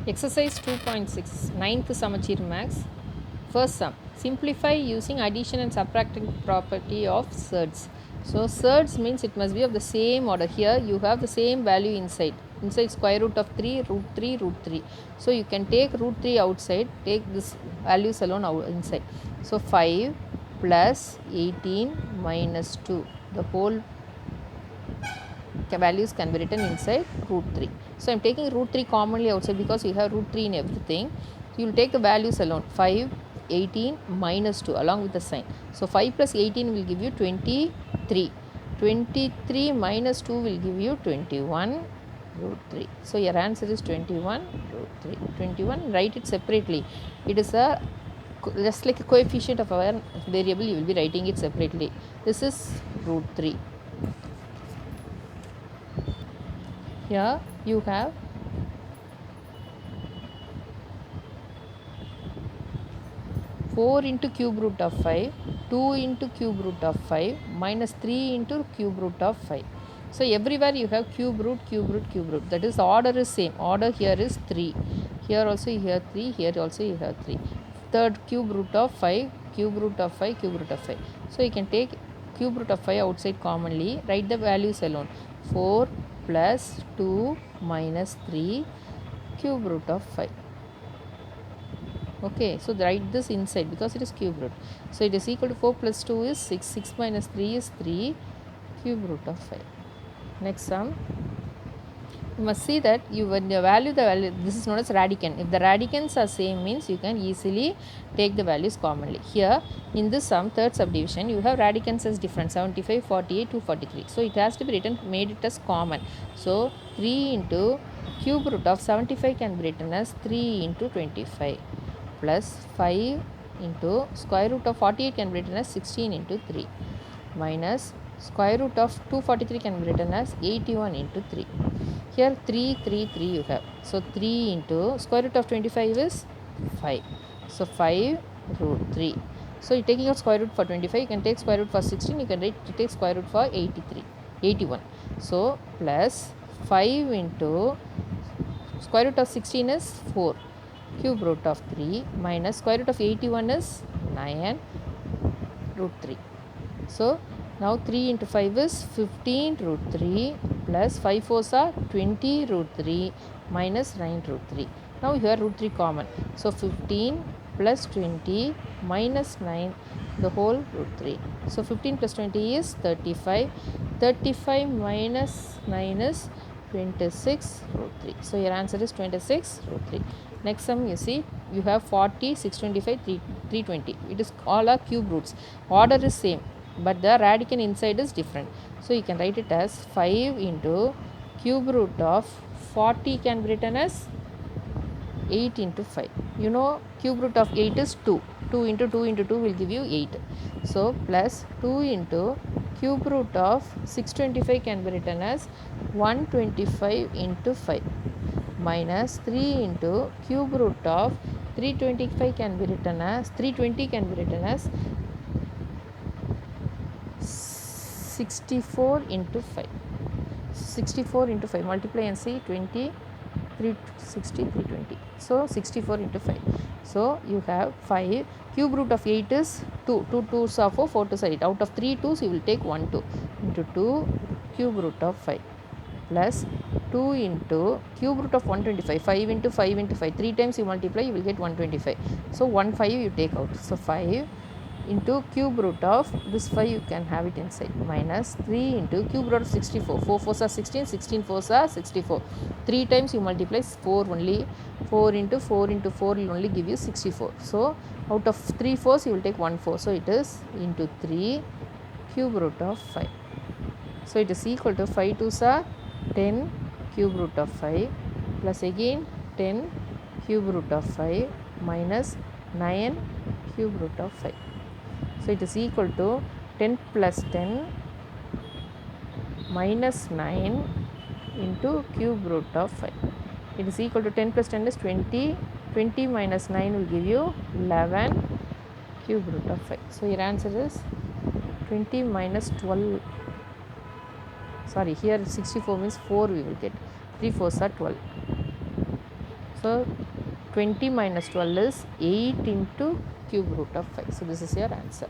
Exercise 2.6, ninth Samachir Max. First sum. Simplify using addition and subtracting property of surds. So surds means it must be of the same order. Here you have the same value inside. Inside square root of 3, root 3, root 3. So you can take root 3 outside, take this values alone inside. So 5 plus 18 minus 2. The whole values can be written inside root 3. So I am taking root 3 commonly outside because you have root 3 in everything. So you will take the values alone, 5, 18 minus 2 along with the sign. So 5 plus 18 will give you 23. 23 minus 2 will give you 21 root 3. So your answer is 21 root 3. 21, write it separately. It is a just like a coefficient of our variable, you will be writing it separately. This is root 3. Here you have 4 into cube root of 5, 2 into cube root of 5 minus 3 into cube root of 5. So everywhere you have cube root, cube root, cube root. That is order is same. Order here is 3. Here also you have 3. Here also you have 3. Third cube root of 5, cube root of 5, cube root of 5. So you can take cube root of 5 outside commonly. Write the values alone. 4 plus 2 minus 3 cube root of 5. Okay, so write this inside because it is cube root. So it is equal to 4 plus 2 is 6. 6 minus 3 is 3 cube root of 5. Next sum. You must see that when you value the value, this is known as radicand. If the radicands are same means you can easily take the values commonly. Here in this sum, third subdivision, you have radicands as different, 75, 48, 243. So it has to be written, made it as common. So 3 into cube root of 75 can be written as 3 into 25 plus 5 into square root of 48 can be written as 16 into 3 minus square root of 243 can be written as 81 into 3. Here 3, 3, 3 you have. So 3 into square root of 25 is 5. So 5 root 3. So you taking out square root for 25, you can take square root for 16, you can take square root for 81. So plus 5 into square root of 16 is 4. Cube root of 3 minus square root of 81 is 9 root 3. So now 3 into 5 is 15 root 3 plus 5 fours are 20 root 3 minus 9 root 3. Now here root 3 common. So 15 plus 20 minus 9 the whole root 3. So 15 plus 20 is 35. 35 minus 9 is 26 root 3. So your answer is 26 root 3. Next sum you see you have 40, 625, 320. It is all are cube roots. Order is same but the radicand inside is different. So you can write it as 5 into cube root of 40 can be written as 8 into 5. You know cube root of 8 is 2. 2 into 2 into 2 will give you 8. So plus 2 into cube root of 625 can be written as 125 into 5 minus 3 into cube root of 325 can be written as 320 can be written as 64 into 5. 64 into 5 multiply and see 20 360 320. So 64 into 5. So you have 5. Cube root of 8 is 2. 2 2s are 4, 4 2s are 8. Out of 3 2s you will take 1 2 into 2 cube root of 5 plus 2 into cube root of 125. 5 into 5 into 5. 3 times you multiply you will get 125. So 1 5 you take out. So 5 into cube root of this 5 you can have it inside minus 3 into cube root of 64. 4 4s are 16, 16 4s are 64. 3 times you multiply 4 only. 4 into 4 into 4 will only give you 64. So out of 3 4s you will take 1 4. So it is into 3 cube root of 5. So it is equal to 5 2s are 10 cube root of 5 plus again 10 cube root of 5 minus 9 cube root of 5. So it is equal to 10 plus 10 minus 9 into cube root of 5. It is equal to 10 plus 10 is 20. 20 minus 9 will give you 11 cube root of 5. So your answer is 20 minus 12. Sorry, here 64 means 4 we will get. 3 4s are 12. So 20 minus 12 is 8 into cube root of 5. So this is your answer.